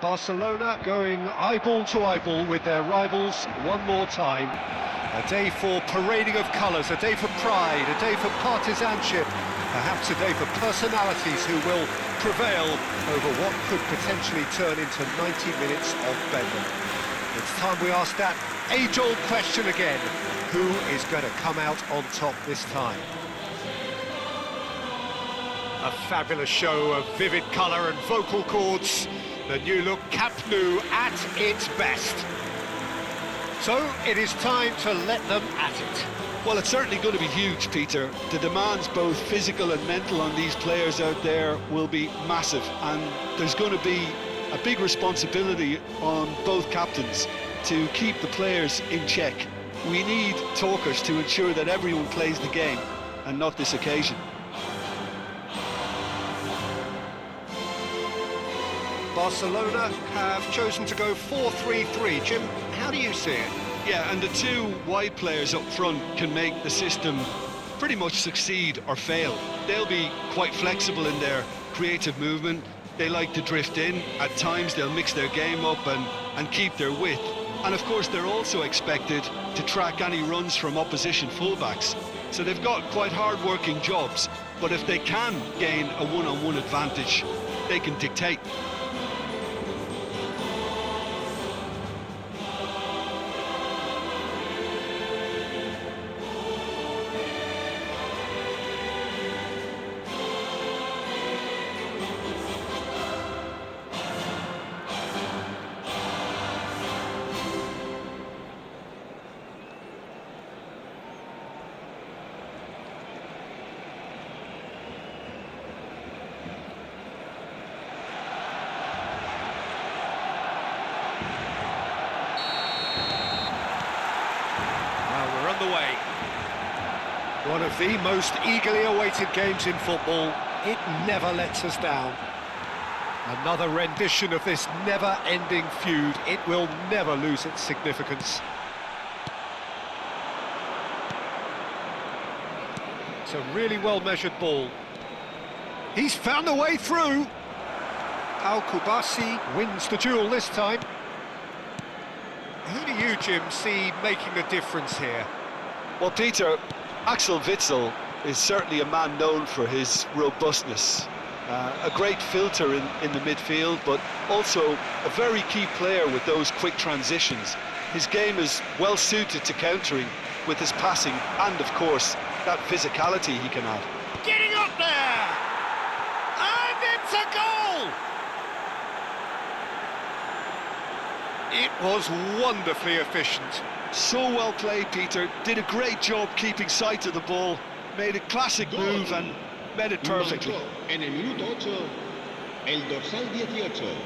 Barcelona going eyeball to eyeball with their rivals one more time. A day for parading of colours, a day for pride, a day for partisanship, perhaps a day for personalities who will prevail over what could potentially turn into 90 minutes of bedlam. It's time we ask that age-old question again: who is going to come out on top this time? A fabulous show of vivid colour and vocal cords. The new look Camp Nou at its best. So it is time to let them at it. Well, it's certainly going to be huge, Peter. The demands, both physical and mental, on these players out there will be massive, and there's going to be a big responsibility on both captains to keep the players in check. We need talkers to ensure that everyone plays the game, and not this occasion. Barcelona have chosen to go 4-3-3. Jim, how do you see it? Yeah, and the two wide players up front can make the system pretty much succeed or fail. They'll be quite flexible in their creative movement. They like to drift in. At times they'll mix their game up and keep their width. And of course they're also expected to track any runs from opposition fullbacks. So they've got quite hard-working jobs, but if they can gain a one-on-one advantage, they can dictate. Way. One of the most eagerly awaited games in football. It never lets us down. Another rendition of this never-ending feud. It will never lose its significance. It's a really well-measured ball. He's found a way through. Al Kubasi wins the duel this time. Who do you, Jim, see making the difference here? Well, Peter, Axel Witsel is certainly a man known for his robustness. A great filter in the midfield, but also a very key player with those quick transitions. His game is well suited to countering with his passing and, of course, that physicality he can add. Getting up there! And it's a goal! It was wonderfully efficient. So well played, Peter. Did a great job keeping sight of the ball, made a classic move and met it perfectly. En el minuto 8, el dorsal 18.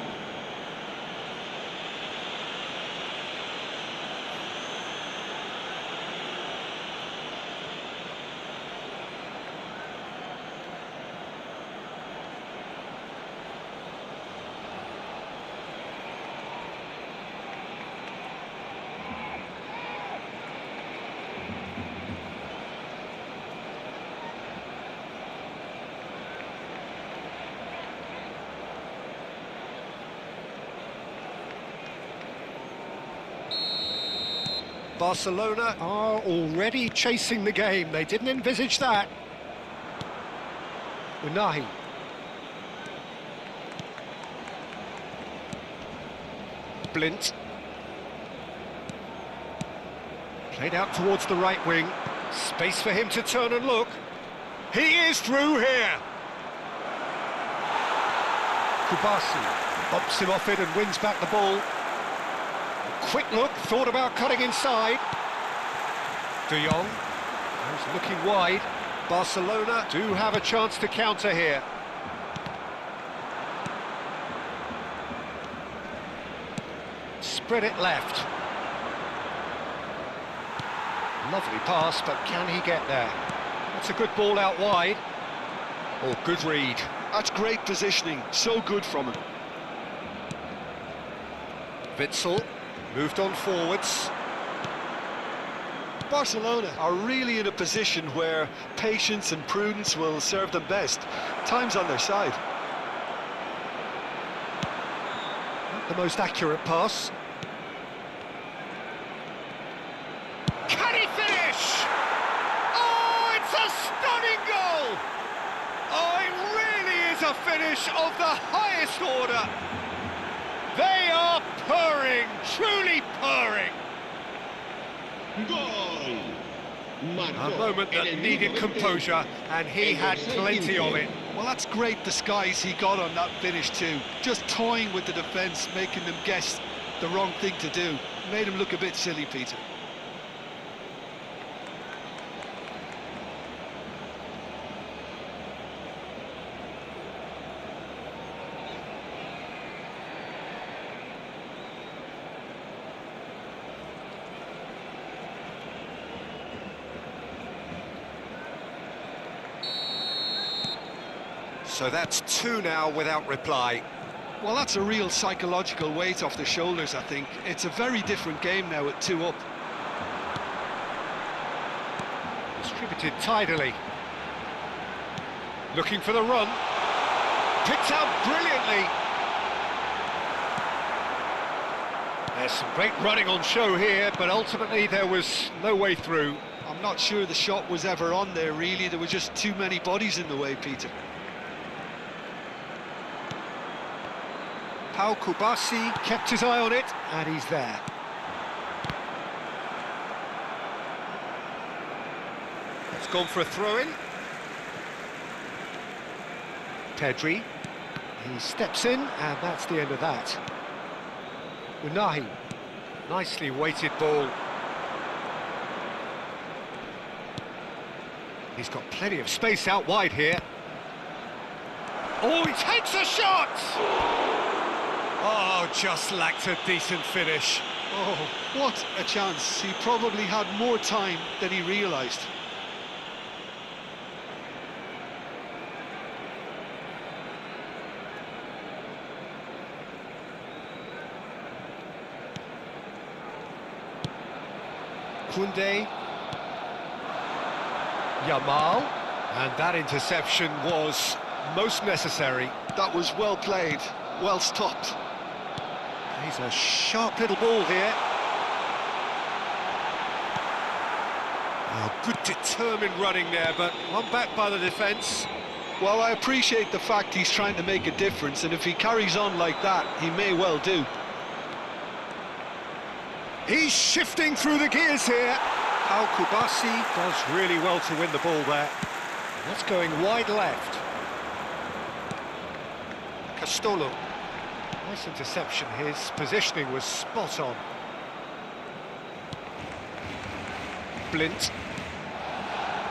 Barcelona are already chasing the game. They didn't envisage that. Unahi. Blint. Played out towards the right wing. Space for him to turn and look. He is through here. Kubasi bumps him off it and wins back the ball. Quick look, thought about cutting inside. De Jong is looking wide. Barcelona do have a chance to counter here. Spread it left. Lovely pass, but can he get there? That's a good ball out wide. Oh, good read. That's great positioning, so good from him. Witsel moved on forwards. Barcelona are really in a position where patience and prudence will serve them best. Time's on their side. Not the most accurate pass. Can he finish? Oh, it's a stunning goal! Oh, it really is a finish of the highest order. They are purring, truly purring. Gol. A moment that needed composure, and he had plenty of it. Well, that's great disguise he got on that finish too. Just toying with the defence, making them guess the wrong thing to do. Made him look a bit silly, Peter. So that's two now without reply. Well, that's a real psychological weight off the shoulders, I think. It's a very different game now at 2 up. Distributed tidily. Looking for the run. Picked out brilliantly. There's some great running on show here, but ultimately there was no way through. I'm not sure the shot was ever on there, really. There were just too many bodies in the way, Peter. Al Kubasi kept his eye on it, and he's there. It's gone for a throw-in. Pedri. He steps in, and that's the end of that. Unahi. Nicely weighted ball. He's got plenty of space out wide here. Oh, he takes a shot! Oh, just lacked a decent finish. Oh, what a chance. He probably had more time than he realised. Koundé. Yamal. And that interception was most necessary. That was well played, well stopped. He's a sharp little ball here. Oh, good determined running there, but one back by the defence. Well, I appreciate the fact he's trying to make a difference, and if he carries on like that, he may well do. He's shifting through the gears here. Al-Kubasi does really well to win the ball there. That's going wide left. Castolo. Nice interception. His positioning was spot on. Blint.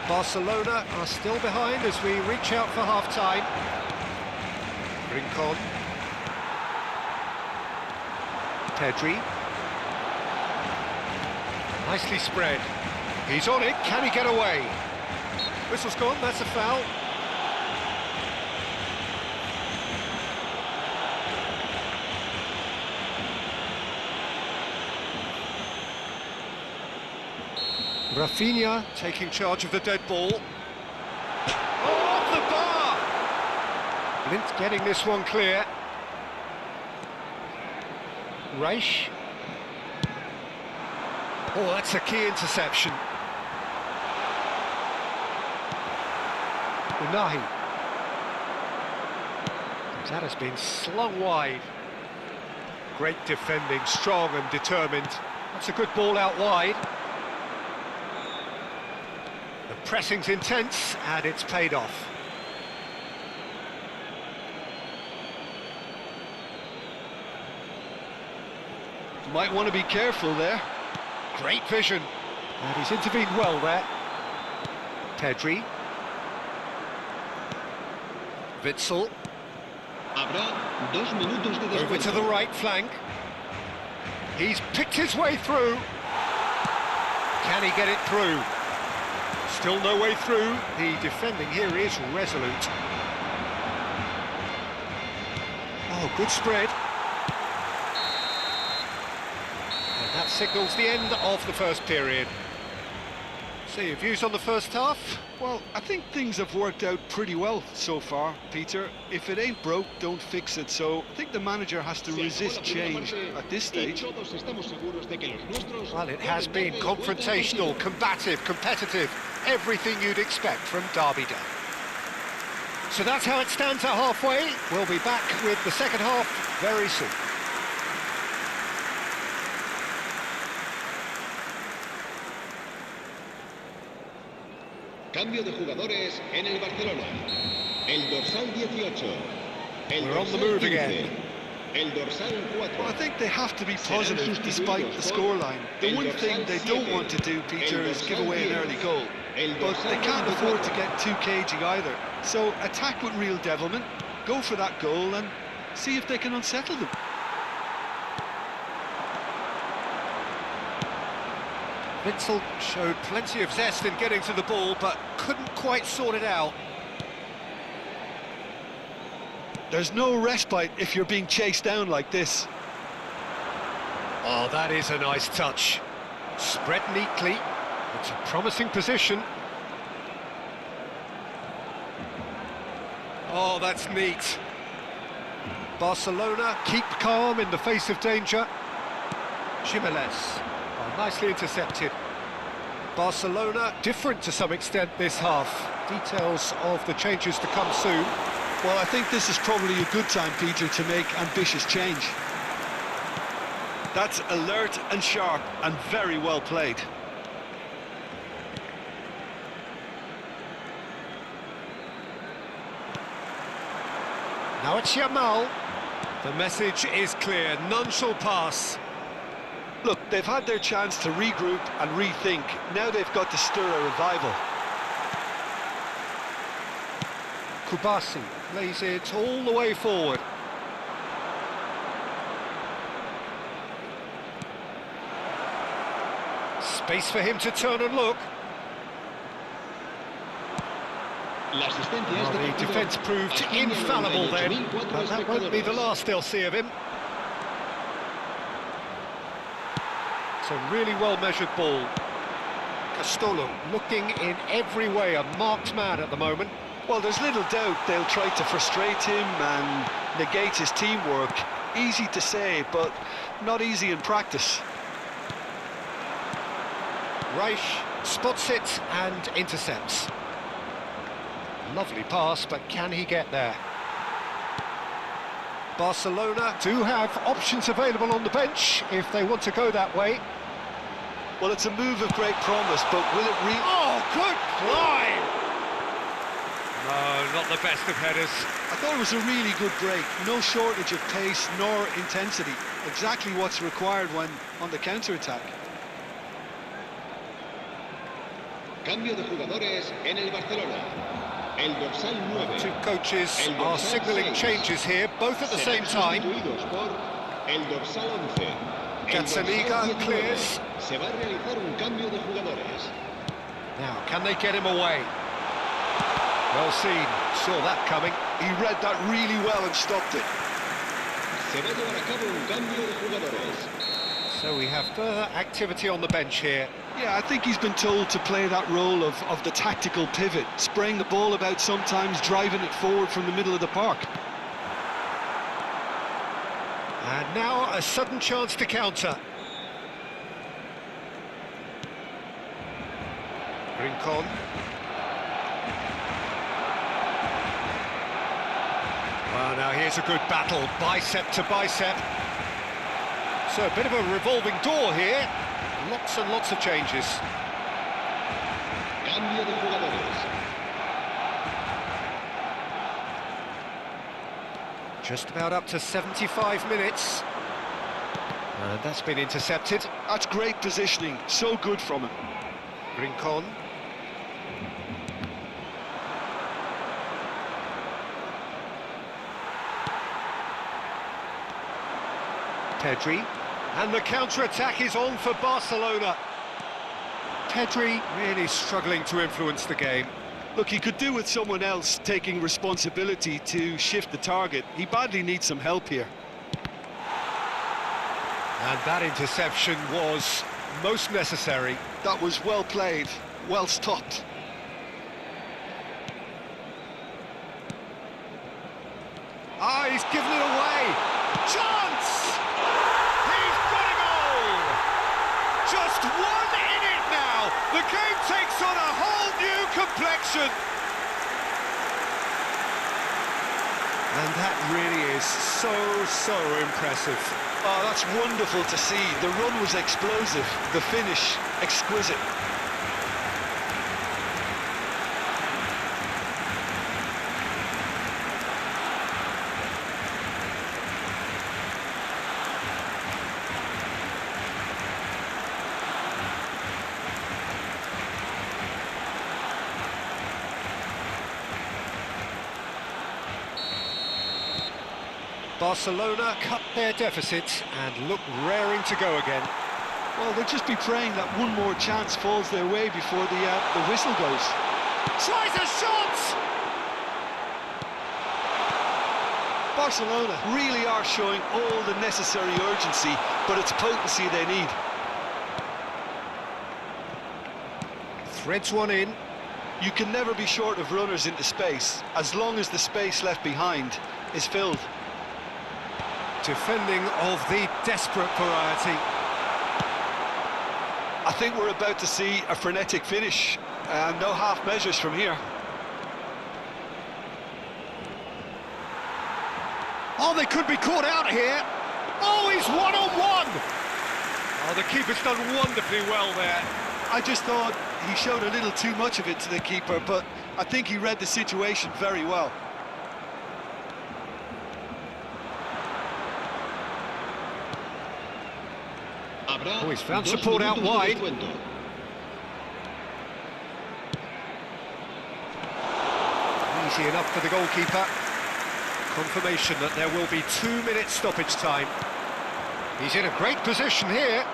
Barcelona are still behind as we reach out for half-time. Rincon. Pedri. Nicely spread. He's on it. Can he get away? Whistle's gone. That's a foul. Rafinha taking charge of the dead ball. Oh, off the bar! Blint getting this one clear. Reich. Oh, that's a key interception. Unahi. That has been slung wide. Great defending, strong and determined. That's a good ball out wide. The pressing's intense and it's paid off. Might want to be careful there. Great vision. And he's intervened well there. Pedri. Witsel. Habrá 2 minutos de descuento. Over to the right flank. He's picked his way through. Can he get it through? Still no way through. The defending here is resolute. Oh, good spread. And that signals the end of the first period. So your views on the first half? Well, I think things have worked out pretty well so far, Peter. If it ain't broke, don't fix it. So I think the manager has to resist change at this stage. Well, it has been confrontational, combative, competitive, everything you'd expect from Derby Day. So that's how it stands at halfway. We'll be back with the second half very soon. Cambio de jugadores en el Barcelona. El dorsal 18. We're on the move again. El dorsal 4. Well, I think they have to be positive despite the scoreline. The one thing they don't want to do, Peter, is give away an early goal. But they can't afford to get too cagey either. So attack with real devilment, go for that goal and see if they can unsettle them. Witsel showed plenty of zest in getting to the ball, but couldn't quite sort it out. There's no respite if you're being chased down like this. Oh, that is a nice touch. Spread neatly. It's a promising position. Oh, that's neat. Barcelona keep calm in the face of danger. Jimenez. Oh, nicely intercepted. Barcelona different to some extent this half. Details of the changes to come soon. Well, I think this is probably a good time, Peter, to make ambitious change. That's alert and sharp and very well played. Now it's Yamal. The message is clear, none shall pass. Look, they've had their chance to regroup and rethink. Now they've got to stir a revival. Kubasi lays it all the way forward. Space for him to turn and look. Well, the defence proved infallible then, but that won't be the last they'll see of him. It's a really well-measured ball. Castolo looking in every way a marked man at the moment. Well, there's little doubt they'll try to frustrate him and negate his teamwork. Easy to say, but not easy in practice. Reich spots it and intercepts. Lovely pass, but can he get there? Barcelona do have options available on the bench if they want to go that way. Well, it's a move of great promise, but will it really... Oh, good climb! No, not the best of headers. I thought it was a really good break. No shortage of pace nor intensity. Exactly what's required when on the counter-attack. Cambio de jugadores en el Barcelona. El dorsal 9. Two coaches are signalling changes here, both at the same time. El dorsal 11. Gazzaniga clears. Se va a realizar un cambio de jugadores. Now, can they get him away? Well seen, saw that coming. He read that really well and stopped it. Se va a llevar a cabo un cambio de jugadores. So we have further activity on the bench here. Yeah, I think he's been told to play that role of the tactical pivot, spraying the ball about sometimes, driving it forward from the middle of the park. And now a sudden chance to counter. Rincon. Well, now here's a good battle, bicep to bicep. So a bit of a revolving door here. Lots and lots of changes. Cambio de jugadores. Just about up to 75 minutes. And that's been intercepted. That's great positioning, so good from him. Rincon. Pedri. And the counter-attack is on for Barcelona. Pedri really struggling to influence the game. Look, he could do with someone else taking responsibility to shift the target. He badly needs some help here. And that interception was most necessary. That was well played, well stopped. Ah, he's given it away. Chance! He's got a goal! Just one in it now. The game takes on a whole new complexion. And that really is so impressive. Oh, that's wonderful to see. The run was explosive, the finish exquisite. Barcelona cut their deficit and look raring to go again. Well, they'll just be praying that one more chance falls their way before the whistle goes. Tries a shot! Barcelona really are showing all the necessary urgency, but it's potency they need. Threads one in. You can never be short of runners into space, as long as the space left behind is filled. Defending of the desperate variety. I think we're about to see a frenetic finish, and no half measures from here. Oh, they could be caught out here. Oh, he's one-on-one. Oh, the keeper's done wonderfully well there. I just thought he showed a little too much of it to the keeper, but I think he read the situation very well. Oh, he's found support out wide. Easy enough for the goalkeeper. Confirmation that there will be 2-minute stoppage time. He's in a great position here.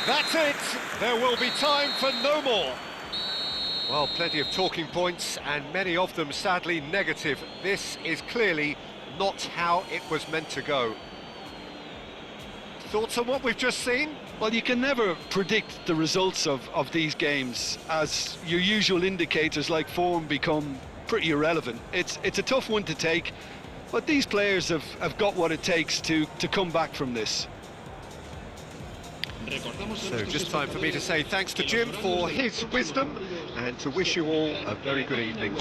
That's it. There will be time for no more. Well, plenty of talking points, and many of them sadly negative. This is clearly not how it was meant to go. Thoughts on what we've just seen? Well, you can never predict the results of these games, as your usual indicators like form become pretty irrelevant. It's a tough one to take, but these players have got what it takes to come back from this. So just time for me to say thanks to Jim for his wisdom and to wish you all a very good evening.